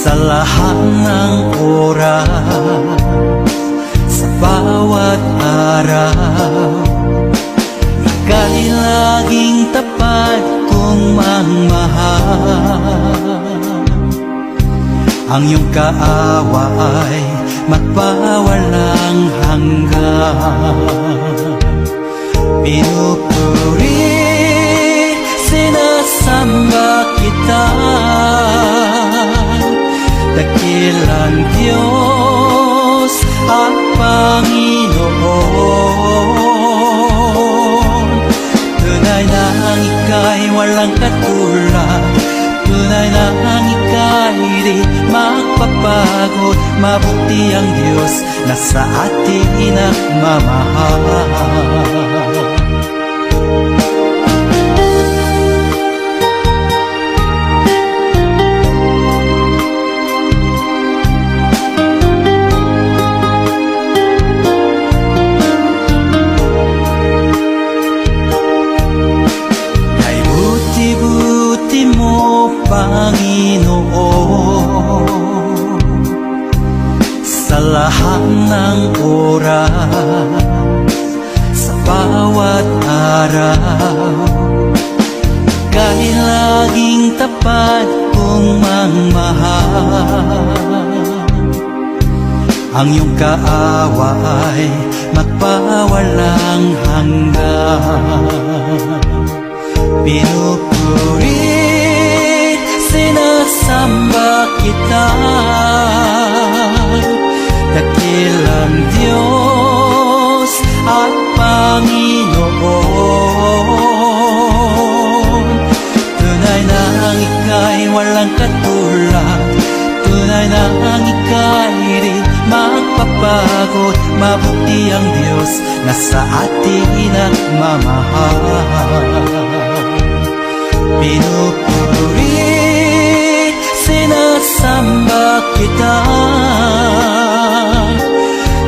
Sa lahat ng oras, sa bawat araw, ika'y laging tapat kong magmahal. Ang iyong kaawa ay magpawalang hanggan. Pinupuri, sinasamba kita, dakilang Diyos at Panginoon. Tunay na ang ika'y walang katulad, tunay na ang ika'y di magpapagod. Mabuti ang Diyos na sa atin nagmamahal. Panginoon, sa lahat ng oras, sa bawat araw, ika'y laging tapat kong magmahal. Ang iyong kaawa ay magpawalang hanggan. Pinupuri, sinasamba kita, dakilang Diyos at Panginoon. Tunay na ang ika'y walang katulad, tunay na ang ika'y di magpapagod. Mabuti ang Diyos na sa atin nagmamahal. Pinupuri, sinasamba kita,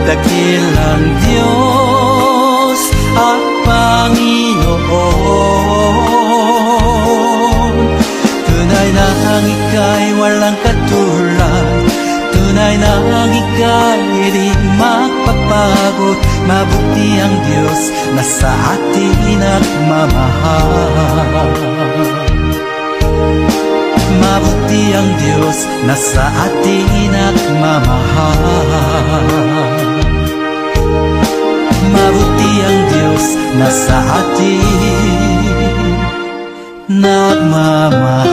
dakilang Diyos at Panginoon. Tunay na ang ika'y walang katulad, tunay na ang ika'y di magpapagod. Mabuti ang Diyos na sa atin nagmamahal. Mabuti ang Diyos na sa atin nagmamahal. Mabuti ang Diyos na sa atin nagmamahal.